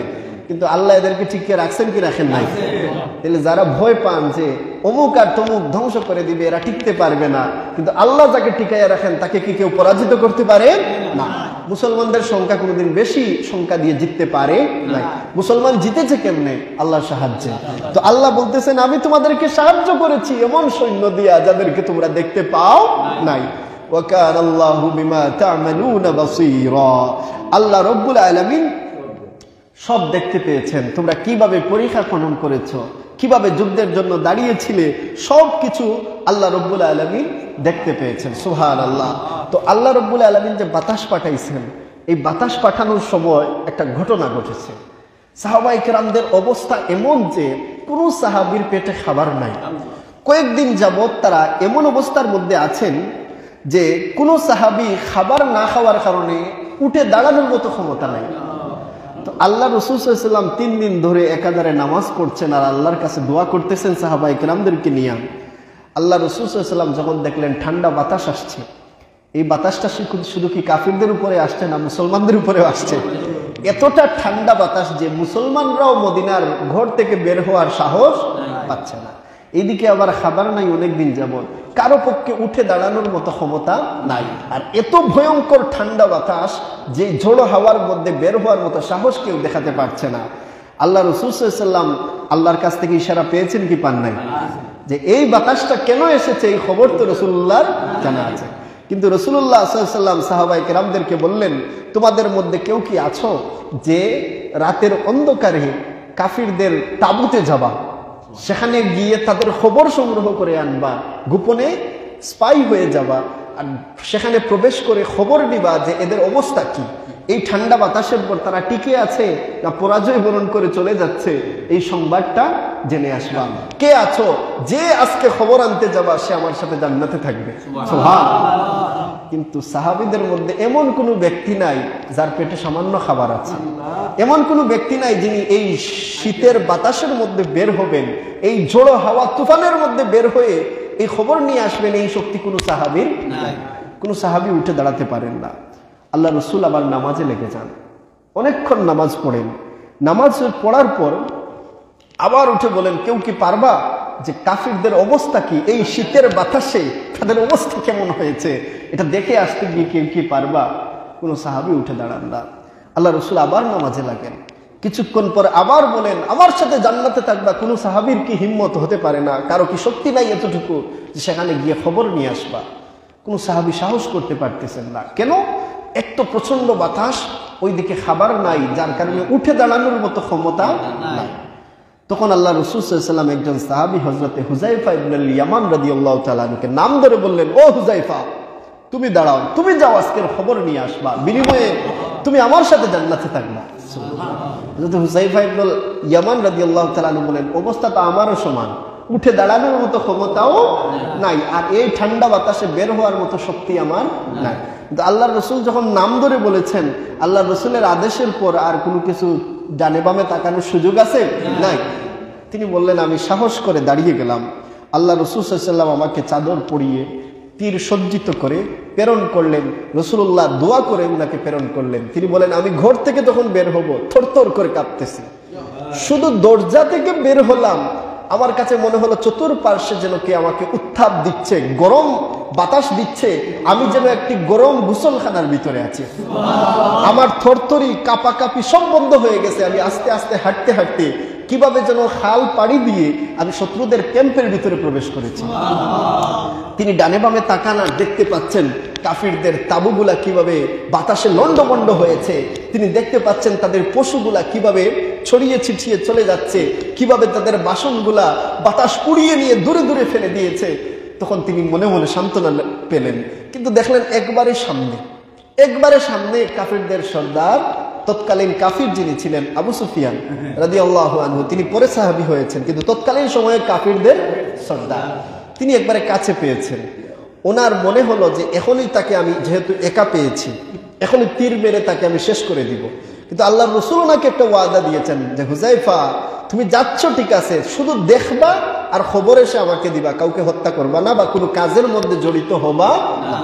কিন্তু আল্লাহ এদেরকে টিকিয়ে রাখছেন কি রাখেন নাই? তাহলে যারা ভয় পান যে অমুক আর তমুক ধ্বংস করে দিবে, এরা টিকতে পারবে না, কিন্তু আল্লাহ যাকে টিকাইয়া রাখেন তাকে কি কেউ পরাজিত করতে পারে না? মুসলমানদের সংখ্যা কোনোদিন বেশি সংখ্যা দিয়ে জিততে পারে না। মুসলমান জিতেছে কেমনে? আল্লাহর সাহায্যে। তো আল্লাহ বলতেছেন, আমি তোমাদেরকে সাহায্য করেছি এমন সৈন্য দিয়া যাদেরকে তোমরা দেখতে পাও নাই। ওয়া কানাল্লাহু বিমা তা'মালুনা বাসীরা, আল্লাহ রাব্বুল আলামিন সব দেখতে পেয়েছেন, তোমরা কিভাবে পরীক্ষা খনন করেছো, কিভাবে যুদ্ধের জন্য দাঁড়িয়েছিলে, সবকিছু আল্লাহ রাব্বুল আলামিন দেখতে পেয়েছেন। সুবহানাল্লাহ। তো আল্লাহ রাব্বুল আলামিন যে বাতাস পাঠাইছেন, এই বাতাস পাঠানোর সময় একটা ঘটনা ঘটেছে। সাহাবায়ে কেরামদের অবস্থা এমন যে কোনো সাহাবীর পেটে খাবার নাই। কয়েকদিন যাবত তারা এমন অবস্থার মধ্যে আছেন যে কোনো সাহাবী খাবার না খাওয়ার কারণে উঠে দাঁড়ানোর মতো ক্ষমতা নাই। তো আল্লাহ রাসূল সাল্লাল্লাহু আলাইহি ওয়াসাল্লাম 3 দিন ধরে একাধারে নামাজ পড়ছেন আর আল্লাহর কাছে দোয়া করতেছেন সাহাবায়ে কেরামদেরকে নিয়ে। আল্লাহ রাসূল সাল্লাল্লাহু আলাইহি ওয়াসাল্লাম যখন দেখলেন ঠান্ডা বাতাস আসছে, এই বাতাসটা শুধু কি কাফিরদের উপরে আসছে না মুসলমানদের উপরেও আসছে? এতটা ঠান্ডা বাতাস যে মুসলমানরাও মদিনার ঘর থেকে বের হওয়ার সাহস পাচ্ছে না। এইদিকে আবার খাবার নাই অনেকদিন যাবত, কারো পক্ষে উঠে দাঁড়ানোর মতো ক্ষমতা নাই। আর এত ভয়ঙ্কর ঠান্ডা বাতাস যে ঝোড়ো হাওয়ার মধ্যে বের হওয়ার মতো সাহস কেউ দেখাতে পারছে না। আল্লাহ রাসূল সাল্লাল্লাহু আলাইহি ওয়াসাল্লাম আল্লাহর কাছ থেকে ইশারা পেয়েছেন কি পান নাই? যে এই বাতাসটা কেন এসেছে এই খবর তো রাসূলুল্লাহর জানা আছে। কিন্তু রাসূলুল্লাহ সাল্লাল্লাহু আলাইহি ওয়াসাল্লাম সাহাবায়ে কেরামদেরকে বললেন, তোমাদের মধ্যে কেউ কি আছো যে রাতের অন্ধকারে কাফিরদের তাঁবুতে যাবা, সেখানে গিয়ে তাদের খবর সংগ্রহ করে আনবা, গোপনে স্পাই হয়ে যাবা আর সেখানে প্রবেশ করে খবর নিবা যে এদের অবস্থা কি, এই ঠান্ডা বাতাসের পর তারা টিকে আছে না পরাজয় বরণ করে চলে যাচ্ছে, এই সংবাদটা জেনে আসবা। কে আছো যে আজকে খবর আনতে যাবা সে আমার সাথে জান্নাতে থাকবে। সুবহানাল্লাহ। কিন্তু সাহাবীদের মধ্যে এমন কোনো ব্যক্তি নাই যার পেটে সামান্য খাবার আছে, এমন কোনো ব্যক্তি নাই যিনি এই শীতের বাতাসের মধ্যে বের হবেন, এই ঝোড়ো হাওয়া তুফানের মধ্যে বের হয়ে এই খবর নিয়ে আসবেন, এই শক্তি কোনো সাহাবীর নাই। কোনো সাহাবী উঠে দাঁড়াতে পারেন না। আল্লাহ রাসূল আবার নামাজে লেগে যান, অনেকক্ষণ নামাজ পড়েন। নামাজ পড়ার পর আবার উঠে বলেন, কেউ কি পারবা যে কাফিরদের অবস্থা কি, এই শীতের বাতাসে তাদের অবস্থা কেমন হয়েছে এটা দেখে আসতে গিয়ে কেউ কি পারবা? কোনো সাহাবী উঠে দাঁড়ান না। আল্লাহ রাসূল আবার নামাজে লাগেন, কিছুক্ষণ পর আবার বলেন, আমার সাথে জান্নাতে থাকবা। কোনো সাহাবীর কি হিম্মত হতে পারে না, কারো কি শক্তি নাই এতটুকু যে সেখানে গিয়ে খবর নিয়ে আসবা? কোনো সাহাবী সাহস করতে পারতেছেন না। কেন? এক তো প্রচন্ড বাতাস, ওইদিকে খাবার নাই, যার কারণে উঠে দাঁড়ানোর মতো ক্ষমতা নাই। তখন আল্লাহ রাসূল সাল্লাল্লাহু আলাইহি ওয়াসাল্লাম একজন সাহাবী হযরতে হুযায়ফা ইবনুল ইয়ামান রাদিয়াল্লাহু তাআলা আনহুকে নাম ধরে বললেন, ও হুযায়ফা, তুমি দাঁড়াও, তুমি যাও আজকের খবর নিয়ে আসবা, বিনিময়ে তুমি আমার সাথে জান্নাতে থাকবা। হযরত হুযায়ফা ইবনুল ইয়ামান রাদিয়াল্লাহু তাআলা আনহু বলেন, অবস্থা তো আমারও সমান, উঠে দাঁড়ানোর মতো ক্ষমতাও নাই আর এই ঠান্ডা বাতাসে বের হওয়ার মতো শক্তি আমার নাই। কিন্তু আল্লাহর রাসূল যখন নাম ধরে বলেছেন, আল্লাহর রাসূলের আদেশের পর আর কোনো কিছু ডানে বামে তাকানোর সুযোগ আছে? নাই। তিনি বললেন, আমি সাহস করে দাঁড়িয়ে গেলাম। আল্লাহ রাসূল সাল্লাল্লাহু আলাইহি ওয়াসাল্লাম আমাকে চাদর পরিয়ে তীর সজ্জিত করে প্রেরণ করলেন। রাসূলুল্লাহ দোয়া করে উনাকে প্রেরণ করলেন। তিনি বলেন, আমি ঘর থেকে তখন বের হব, থরথর করে কাঁপতেছি। শুধু দরজা থেকে বের হলাম, আমার কাছে মনে হলো চতুর্পার্শ্বে যেন কে আমাকে উত্তাপ দিচ্ছে, গরম বাতাস দিচ্ছে, আমি যেন একটি গরম গোসলখানার ভিতরে আছি। আমার থরথরি কাঁপাকাঁপি সব বন্ধ হয়ে গেছে। আমি আস্তে আস্তে হাঁটতে হাঁটতে কিভাবে যেন খাল পাড়ি দিয়ে আমি শত্রুদের ক্যাম্পের ভিতরে প্রবেশ করেছি। তিনি ডানে বামে তাকান আর দেখতে পাচ্ছেন কাফিরদের তাঁবুগুলা কিভাবে বাতাসে লন্ডভন্ড হয়েছে। তিনি দেখতে পাচ্ছেন তাদের পশুগুলা কিভাবে ছড়িয়ে ছিটিয়ে চলে যাচ্ছে, কিভাবে তাদের বাসনগুলা বাতাস পুড়িয়ে নিয়ে দূরে দূরে ফেলে দিয়েছে। তখন তিনি মনে মনে সান্ত্বনা পেলেন, কিন্তু দেখলেন একবারে সামনে কাফিরদের সর্দার, তৎকালীন কাফির যিনি ছিলেন আবু সুফিয়ান রাদিয়াল্লাহু আনহু, তিনি পরে সাহাবী হয়েছেন, কিন্তু তৎকালীন সময়ে কাফিরদের সর্দার, তিনি একবারে কাছে পেয়েছেন। ওনার মনে হলো যে এখনই তাকে আমি যেহেতু একা পেয়েছি, এখনই তীর মেরে তাকে আমি শেষ করে দিব। কিন্তু আল্লাহর রাসূল ওনাকে একটা ওয়াদা দিয়েছেন যে, হুযায়ফা, তুমি যাচ্ছ ঠিক আছে, শুধু দেখবা আর খবর এসে আমাকে দিবা, কাউকে হত্যা করবা না বা কোনো কাজের মধ্যে জড়িত হবা না,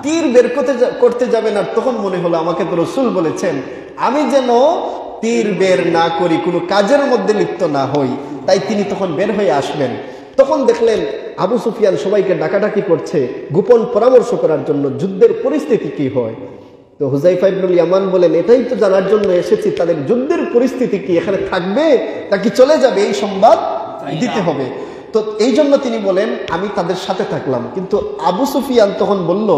তীর বের করতে যাবে না। তখন মনে হলো আমাকে তো রাসূল বলেছেন আমি যেন তীর বের না করি, কোনো কাজের মধ্যে লিপ্ত না হই, তাই তিনি তখন বের হয়ে আসবেন। তখন দেখলেন আবু সুফিয়ান সবাইকে ডাকাডাকি করছে গোপন পরামর্শ করার জন্য, যুদ্ধের পরিস্থিতি কি হয়। তো হুযায়ফা ইবনুল ইয়ামান বলেন, এটাই তো জানার জন্য এসেছি, তাদের যুদ্ধের পরিস্থিতি কি, এখানে থাকবে নাকি চলে যাবে, এই সংবাদ দিতে হবে। তো এই জন্য তিনি বলেন আমি তাদের সাথে থাকলাম। কিন্তু আবু সুফিয়ান তখন বলল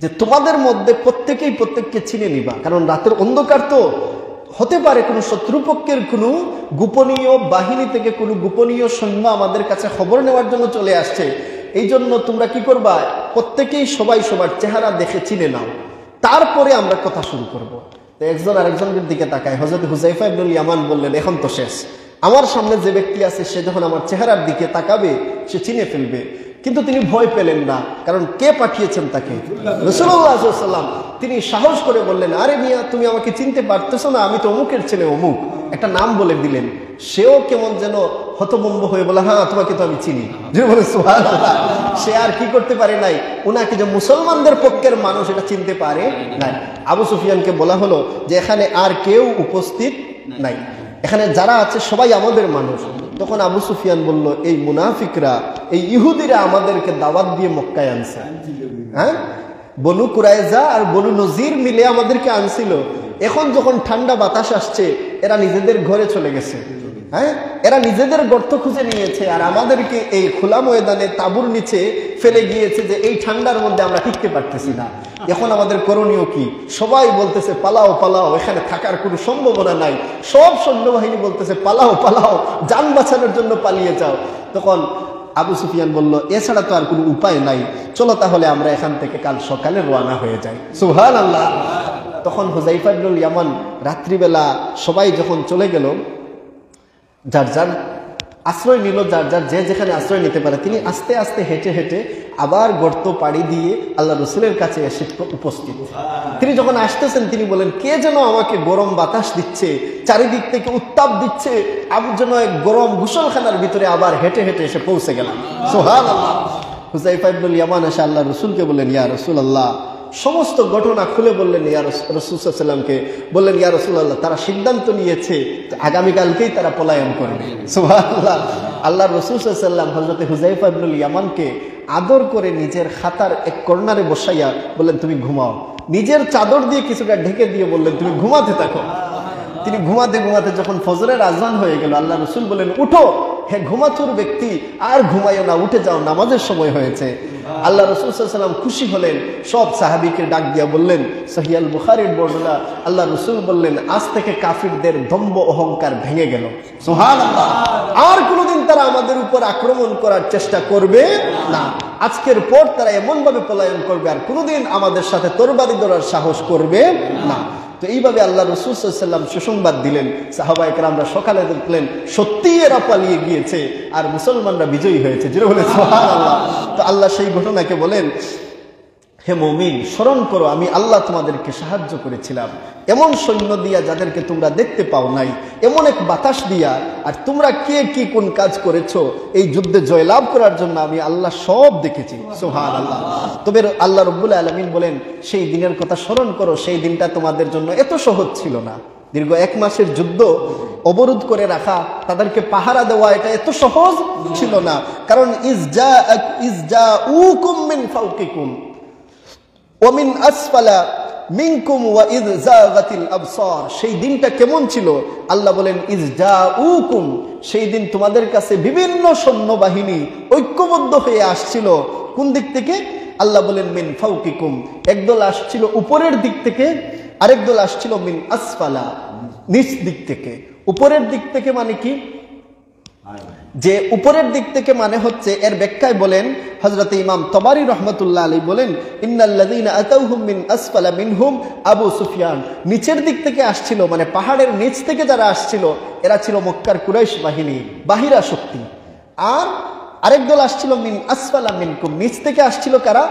যে, তোমাদের মধ্যে প্রত্যেকেই প্রত্যেককে চিনে নিবা, কারণ রাতের অন্ধকার তো হতে পারে কোনো শত্রুপক্ষের কোনো গোপনীয় বাহিনী থেকে কোনো গোপনীয় সৈন্য আমাদের কাছে খবর নেওয়ার জন্য চলে আসছে। এই জন্য তোমরা কি করবা, প্রত্যেকেই সবাই সবার চেহারা দেখে চিনে নাও, তারপরে আমরা কথা শুরু করব। তো একজন আরেকজনের দিকে তাকায়। হযরত হুযায়ফা ইবনুল ইয়ামান বললেন, এখন তো শেষ, আমার সামনে যে ব্যক্তি আছে সে যখন আমার চেহারার দিকে তাকাবে সে চিনে ফেলবে। কিন্তু তিনি ভয় পেলেন না, কারণ কে পাঠিয়েছেন তাকে? রাসূলুল্লাহ সাল্লাল্লাহু আলাইহি ওয়াসাল্লাম। তিনি সাহস করে বললেন, আরে মিয়া, তুমি আমাকে চিনতে পারতেছো না? আমি তো অমুকের ছেলে, অমুক একটা নাম বলে দিলেন। সেও কেমন যেন হতভম্ব হয়ে বলে, হ্যাঁ তোমাকে তো আমি চিনি। যে বলে সুবহানাল্লাহ, সে আর কি করতে পারে নাই, উনাকে যে মুসলমানদের পক্ষের মানুষ এটা চিনতে পারে নাই। আবু সুফিয়ানকে বলা হলো যে এখানে আর কেউ উপস্থিত নাই, এখানে যারা আছে সবাই আমাদের মানুষ। তখন আবু সুফিয়ান বলল, এই মুনাফিকরা, এই ইহুদিরা আমাদেরকে দাওয়াত দিয়ে মক্কায় আনছে। হ্যাঁ, বনু কুরাইজা আর বনু নজির মিলে আমাদেরকে আনছিল। এখন যখন ঠান্ডা বাতাস আসছে, এরা নিজেদের ঘরে চলে গেছে। হ্যাঁ, এরা নিজেদের গর্ত খুঁজে নিয়েছে, আর আমাদেরকে এই খোলা ময়দানে তাঁবুর নিচে ফেলে গিয়েছে যে এই ঠান্ডার মধ্যে আমরা টিকতে পারতেছি না। এখন আমাদের করণীয় কি? সবাই বলতেছে পালাও পালাও, এখানে থাকার কোনো সম্ভাবনা নাই। সব সৈন্যবাহিনী বলতেছে পালাও পালাও, যান বাঁচানোর জন্য পালিয়ে যাও। তখন আবু সুফিয়ান বলল, এছাড়া তো আর কোনো উপায় নাই, চলো তাহলে আমরা এখান থেকে কাল সকালে রওনা হয়ে যাই। সুবহানাল্লাহ। তখন হুযায়ফা ইবনুল ইয়ামান রাত্রিবেলা সবাই যখন চলে গেল, যার যার আশ্রয় নিল, যার যার যে যেখানে আশ্রয় নিতে পারে, তিনি আস্তে আস্তে হেঁটে হেঁটে আবার গর্ত পাড়ি দিয়ে আল্লাহ রসুলের কাছে এসে উপস্থিত। তিনি যখন আসতেছেন, তিনি বলেন, কে যেন আমাকে গরম বাতাস দিচ্ছে, চারিদিক থেকে উত্তাপ দিচ্ছে, আমি যেন এক গরম গোসলখানার ভিতরে আবার হেঁটে হেঁটে এসে পৌঁছে গেলাম। সুবহানাল্লাহ। হুযায়ফা ইবনুল ইয়ামান এসে আল্লাহ রসুলকে বললেন, ইয়া রাসূলুল্লাহ, সমস্ত ঘটনা খুলে বললেন ইয়া রাসূল সাল্লাল্লাহু আলাইহি ওয়াসাল্লামকে। বললেন, ইয়া রাসূলুল্লাহ, তারা সিদ্ধান্ত নিয়েছে আগামীকালকেই তারা পলায়ন করবে। সুবহানাল্লাহ। আল্লাহ রাসূল সাল্লাল্লাহু আলাইহি ওয়াসাল্লাম হযরত হুযায়ফা ইবনুল ইয়ামানকে আদর করে নিজের খাতার এক কর্নারে বসাইয়া বললেন, তুমি ঘুমাও। নিজের চাদর দিয়ে কিছুটা ঢেকে দিয়ে বললেন, তুমি ঘুমাতে থাকো। তিনি ঘুমাতে ঘুমাতে যখন ফজরের আজান হয়ে গেল, আল্লাহ রসুল বললেন, উঠো হে ঘুমাতুর ব্যক্তি, আর ঘুমাইও না, উঠে যাও, নামাজের সময় হয়েছে। আল্লাহ রসুল সাল্লাল্লাহু আলাইহি ওয়াসাল্লাম খুশি হলেন, সব সাহাবীকে ডাক দিয়া বললেন, সহিহ আল বুখারীর বর্ণনা, আল্লাহ রসুল বললেন, আজ থেকে কাফিরদের দম্ভ অহংকার ভেঙে গেল। সুবহানাল্লাহ। আর কোনোদিন তারা আমাদের উপর আক্রমণ করার চেষ্টা করবে না। আজকের পর তারা এমন ভাবে পলায়ন করবে, আর কোনোদিন আমাদের সাথে তরবারি ধরার সাহস করবে না। তো এইভাবে আল্লাহ রাসূল সাল্লাল্লাহু আলাইহি ওয়াসাল্লাম সুসংবাদ দিলেন। সাহাবায়ে কেরামরা সকালে দেখলেন সত্যিই এরা পালিয়ে গিয়েছে আর মুসলমানরা বিজয়ী হয়েছে। যেটা বলে সুবহানাল্লাহ। তো আল্লাহ সেই ঘটনাকে বলেন, হে মুমিন, স্মরণ করো আমি আল্লাহ তোমাদেরকে সাহায্য করেছিলাম এমন সৈন্য দিয়া যাদেরকে তোমরা দেখতে পাও নাই, এমন এক বাতাস দিয়া, আর তোমরা কে কি কোন কাজ করেছো এই যুদ্ধে জয়লাভ করার জন্য আমি আল্লাহ সব দেখেছি। সুবহানাল্লাহ। তবে আল্লাহ রাব্বুল আলামিন বলেন, সেই দিনের কথা স্মরণ করো, সেই দিনটা তোমাদের জন্য এত সহজ ছিল না। দীর্ঘ 1 মাসের যুদ্ধ অবরোধ করে রাখা, তাদেরকে পাহারা দেওয়া, এটা এত সহজ ছিল না। কারণ ইজজাউকুম মিন ফাওকিকুম ওয়া মিন আসফালা মিনকুম ওয়া ইয যাগাতিল আবসার। সেই দিনটা কেমন ছিল? আল্লাহ বলেন, ইজজাউকুম, সেই দিন তোমাদের কাছে বিভিন্ন সৈন্যবাহিনী ঐক্যবদ্ধ হয়ে আসছিল। কোন দিক থেকে? আল্লাহ বলেন, মিন ফাওকিকুম, একদল আসছিল উপরের দিক থেকে, আরেক দল আসছিল মিন আসফালা, নিচ দিক থেকে। উপরের দিক থেকে মানে কি? যে উপরের দিক থেকে মানে হচ্ছে, এর ব্যাখ্যায় বলেন হযরত ইমাম তবারী রাহমাতুল্লাহ আলাইহি বলেন, ইন্নাল্লাযীনা আতাউহুম মিন আসফালা মিনহুম আবু সুফিয়ান, নিচের দিক থেকে আসছিল, মানে পাহাড়ের নিচ থেকে যারা আসছিল এরা ছিল মক্কার কুরাইশ বাহিনী, বাহিরা শক্তি। আর আরেক দল আসছিল মিন আসফালা মিনকুম, নিচ থেকে আসছিল কারা?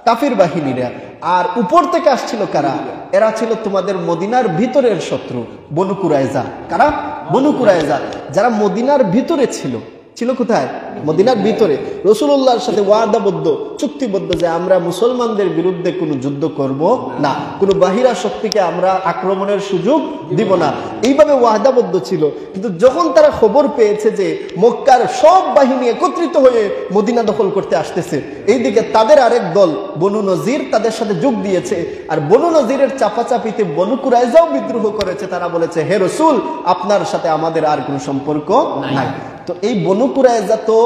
কাফির বাহিনীরা। আর উপর থেকে আসছিল কারা? এরা ছিল তোমাদের মদিনার ভিতরের শত্রু, বনু কুরাইজা। কারা? বনু কুরাইজা, যারা মদিনার ভিতরে ছিল। কোথায়? মদিনার ভিতরে। রাসূলুল্লাহর সাথে ওয়াদাবদ্ধ, চুক্তিবদ্ধ যে আমরা মুসলমানদের বিরুদ্ধে কোনো যুদ্ধ করব না, কোনো বাহিরা শক্তিকে আমরা আক্রমণের সুযোগ দিব না, এইভাবে ওয়াদাবদ্ধ ছিল। কিন্তু যখন তারা খবর পেয়েছে যে মক্কার সব বাহিনী একত্রিত হয়ে মদিনা দখল করতে আসতেছে, এইদিকে তাদের আরেক দল বনু নজির তাদের সাথে যোগ দিয়েছে। আর বনু নজিরের চাপাচাপিতে বনু কুরাইজাও বিদ্রোহ করেছে। তারা বলেছে, হে রাসূল, আপনার সাথে আমাদের আর কোনো সম্পর্ক নাই। তো এই বনু কুরাইজা তো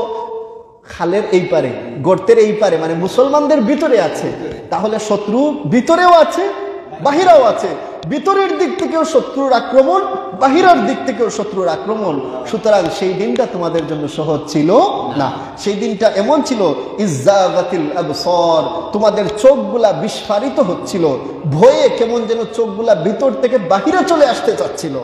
খালের এই পারে, গর্তের এই পারে, মানে মুসলমানদের ভিতরে আছে। তাহলে শত্রু ভিতরেও আছে, বাহিরাও আছে। ভিতরের দিক থেকেও শত্রুর আক্রমণ, বাহিরের দিক থেকেও শত্রুর আক্রমণ। সুতরাং সেই দিনটা তোমাদের জন্য সহজ ছিল না। সেই দিনটা এমন ছিল, ইজ্জাগাতিল আবসার, তোমাদের চোখগুলা বিস্ফারিত হচ্ছিল ভয়ে, কেমন যেন চোখগুলা ভিতর থেকে বাহিরে চলে আসতে চাচ্ছিল।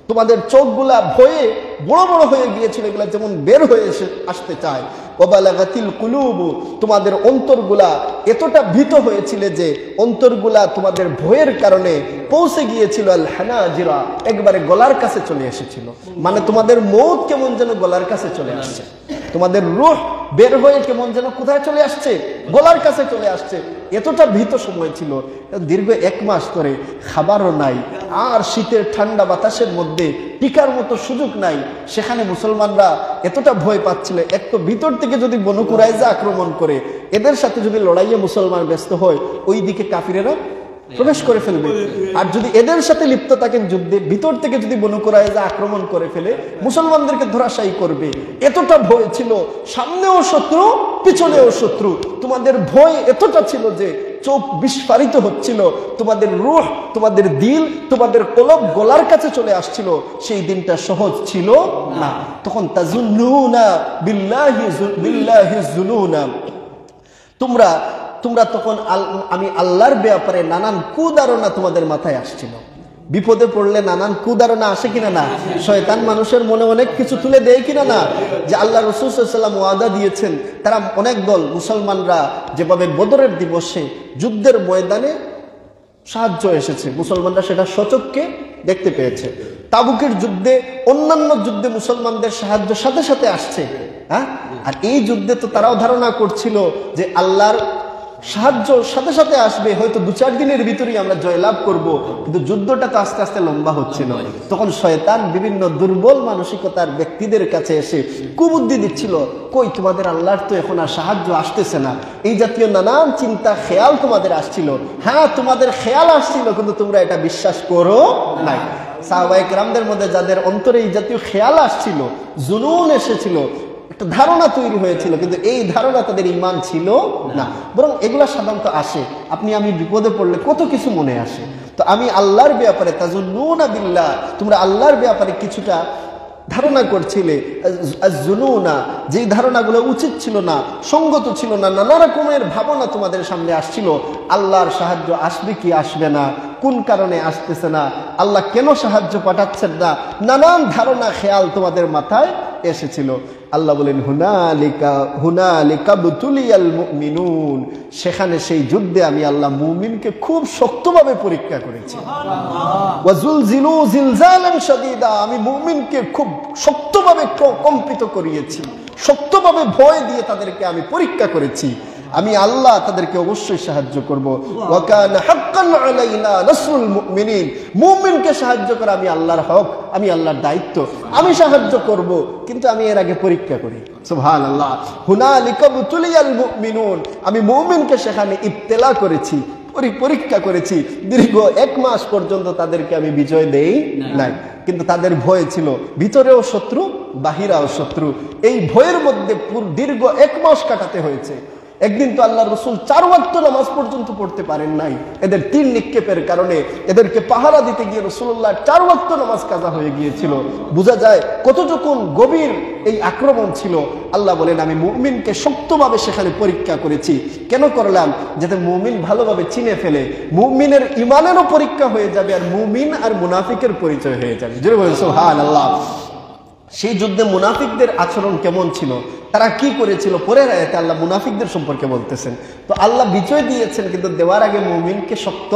তোমাদের চোখগুলা ভয়ে বড় বড় হয়ে গিয়েছিল, এগুলা যেমন বের হয়ে আসতে চায়, ওয়াবালাগাতিল কুলুবু, তোমাদের অন্তরগুলা এতটা ভীত হয়েছিল যে অন্তরগুলা তোমাদের ভয়ের কারণে পৌঁছে গিয়েছিল আল হানাজিরা, একবারে গলার কাছে চলে এসেছিল। মানে তোমাদের মৌত কেমন যেন গলার কাছে চলে আসছে, তোমাদের রূহ বের হয়ে কেমন যেন কোথায় চলে আসছে, গলার কাছে চলে আসছে। এতটা ভীত সময় ছিল। দীর্ঘ 1 মাস ধরে খাবারও নাই, আর শীতের ঠান্ডা বাতাসের মধ্যে টিকার মতো সুযোগ নাই। সেখানে মুসলমানরা এতটা ভয় পাচ্ছিল, এক তো ভিতর থেকে যদি বনু কুরাইজা আক্রমণ করে, এদের সাথে যদি লড়াইয়ে মুসলমান ব্যস্ত হয়, ওই দিকে কাফিরেরা প্রবেশ করে ফেলবে। আর যদি এদের সাথে লিপ্ত থাকেন যুদ্ধে, ভিতর থেকে যদি বনু কুরাইজা আক্রমণ করে ফেলে, মুসলমানদেরকে ধরাশায়ী করবে। এতটা ভয় ছিল, সামনেও শত্রু পিছনেও শত্রু। তোমাদের ভয় এতটা ছিল যে চোখ বিস্ফারিত হচ্ছিল, তোমাদের রূহ, তোমাদের দিল, তোমাদের কলব গলার কাছে চলে আসছিল। সেই দিনটা সহজ ছিল না। তখন তাজুন্নুনা বিল্লাহি যুনুনা, তোমরা তখন আমি আল্লাহর ব্যাপারে নানান কুধারণা তোমাদের মাথায় আসছিল। বিপদে পড়লে নানান কুধারণা আসে কিনা না? শয়তান মানুষের মনে অনেক কিছু তুলে দেয় কিনা না? যে আল্লাহ রাসূল সাল্লাল্লাহু আলাইহি ওয়াসাল্লাম ওয়াদা দিয়েছেন, তারা অনেক দল মুসলমানরা যেভাবে বদরের দিবসে যুদ্ধের ময়দানে সাহায্য এসেছে, মুসলমানরা সেটা সচক্ষে দেখতে পেয়েছে। তাবুকের যুদ্ধে, অন্যান্য যুদ্ধে মুসলমানদের সাহায্য সাথে সাথে আসছে। হ্যাঁ, আর এই যুদ্ধে তো তারাও ধারণা করছিল যে আল্লাহর সাহায্য সাথে সাথে আসবে, হয়তো 2-4 দিনের ভিতরেই আমরা জয়লাভ করব। কিন্তু যুদ্ধটা তো আস্তে আস্তে লম্বা হচ্ছিল। তখন শয়তান বিভিন্ন দুর্বল মানসিকতার ব্যক্তিদের কাছে এসে কুবুদ্ধি দিচ্ছিল, কই তোমাদের আল্লাহর তো এখন আর সাহায্য আসতেছে না। এই জাতীয় নানান চিন্তা খেয়াল তোমাদের আসছিল। হ্যাঁ, তোমাদের খেয়াল আসছিল, কিন্তু তোমরা এটা বিশ্বাস করো নাই। সাহাবায়ে কেরামদের মধ্যে যাদের অন্তরে এই জাতীয় খেয়াল আসছিল, জুনুন এসেছিল, একটা ধারণা তৈরি হয়েছিল, কিন্তু এই ধারণা তাদের ঈমান ছিল না। বরং এগুলা সাধারণত আসে, আপনি আমি বিপদে পড়লে কত কিছু মনে আসে। তো আমি আল্লাহর ব্যাপারে তাজুন্নুনা বিল্লাহ, তোমরা আল্লাহর ব্যাপারে কিছুটা ধারণা করছিলে। আজ-জুনুনা, যেই ধারণাগুলো উচিত ছিল না, সঙ্গত ছিল না, নানা রকমের ভাবনা তোমাদের সামনে আসছিল। আল্লাহর সাহায্য আসবে কি আসবে না, কোন কারণে আসতেছে না, আল্লাহ কেন সাহায্য পাঠাচ্ছেন না, নানান ধারণা খেয়াল তোমাদের মাথায় এসেছিল। আল্লাহ বলেন হুনালিকা বুতুলিয়াল মুমিনুন, সেখানে সেই যুদ্ধে আমি আল্লাহ মুমিনকে খুব শক্তভাবে পরীক্ষা করেছি। ওয়াজুলজিলু জিলজালান শাদীদা, আমি মুমিনকে খুব শক্তভাবে কম্পিত করিয়েছি, শক্তভাবে ভয় দিয়ে তাদেরকে আমি পরীক্ষা করেছি। আমি আল্লাহ তাদেরকে অবশ্যই সাহায্য করব। ওয়া কানা হাক্কান আলাইনা নাসরুল মুমিনিন, মুমিনকে সাহায্য করা আমি আল্লাহর হক, আমি আল্লাহর দায়িত্ব, আমি সাহায্য করব, কিন্তু আমি এর আগে পরীক্ষা করি। সুবহানাল্লাহ। হুনালিকা বুতুলিয়াল মুমিনুন, আমি মুমিনকে সেখানে ইবতিলা করেছি, পরীক্ষা করেছি। দীর্ঘ 1 মাস পর্যন্ত তাদেরকে আমি বিজয় দেই নাই, কিন্তু তাদের ভয় ছিল, ভিতরেও শত্রু বাহিরাও শত্রু। এই ভয়ের মধ্যে দীর্ঘ 1 মাস কাটাতে হয়েছে। একদিন তো আল্লাহ রসুল 4 ওয়াক্ত নামাজ পর্যন্ত পড়তে পারেন নাই, এদের তীর নিক্ষেপের কারণে। এদেরকে পাহারা দিতে গিয়ে রাসূলুল্লাহ 4 ওয়াক্ত নামাজ কাজা হয়ে গিয়েছিল। বোঝা যায় কতটুকু গভীর এই আক্রমণ ছিল। আল্লাহ বলেন আমি মুমিনকে শক্তভাবে সেখানে পরীক্ষা করেছি। কেন করলাম? যাতে মুমিন ভালোভাবে চিনে ফেলে, মুমিনের ইমানেরও পরীক্ষা হয়ে যাবে, আর মুমিন আর মুনাফিকের পরিচয় হয়ে যাবে। জোরে বলেন সুবহানাল্লাহ। সেই যুদ্ধে মুনাফিকদের আচরণ কেমন ছিল, তারা কি করেছিল, পরের আয়াতে আল্লাহ মুনাফিকদের সম্পর্কে বলতেছেন। তো আল্লাহ বিজয় দিয়েছেন, কিন্তু দেওয়ার আগে মুমিনকে শক্ত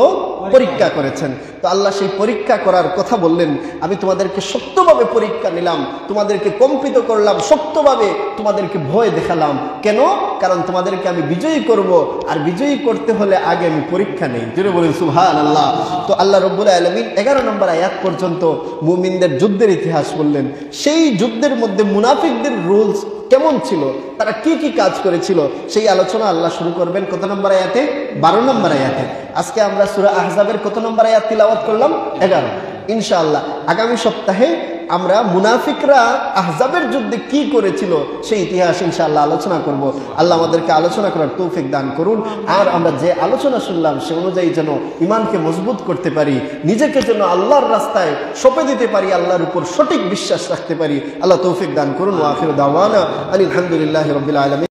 পরীক্ষা করেছেন। তো আল্লাহ সেই পরীক্ষা করার কথা বললেন, আমি তোমাদেরকে শক্তভাবে পরীক্ষা নিলাম, তোমাদেরকে কম্পিত করলাম, শক্তভাবে তোমাদেরকে ভয় দেখালাম। কেন? কারণ তোমাদেরকে আমি বিজয়ী করব, আর বিজয়ী করতে হলে আগে আমি পরীক্ষা নেই। জোরে বলেন সুবহানাল্লাহ। তো আল্লাহ রাব্বুল আলামিন 11 নম্বর আয়াত পর্যন্ত মুমিনদের যুদ্ধের ইতিহাস বললেন। সেই যুদ্ধের মধ্যে মুনাফিকদের রুলস কেমন ছিল, তারা কি কি কাজ করেছিল, সেই আলোচনা আল্লাহ শুরু করবেন কত নম্বর আয়াতে? 12 নম্বর আয়াতে। আজকে আমরা সূরা আহজাবের কত নম্বর আয়াত তিলাওয়াত করলাম? 11। ইনশাআল্লাহ আগামী সপ্তাহে আমরা মুনাফিকরা আহজাবের যুদ্ধে কি করেছিল সেই ইতিহাস ইনশাআল্লাহ আলোচনা করব। আল্লাহ আমাদেরকে আলোচনা করার তৌফিক দান করুন। আর আমরা যে আলোচনা শুনলাম সে অনুযায়ী যেন ঈমানকে মজবুত করতে পারি, নিজেকে যেন আল্লাহর রাস্তায় সঁপে দিতে পারি, আল্লাহর উপর সঠিক বিশ্বাস রাখতে পারি। আল্লাহ তৌফিক দান করুন। ওয়া আখিরু দাওয়ানা আলহামদুলিল্লাহি রাব্বিল আলামিন।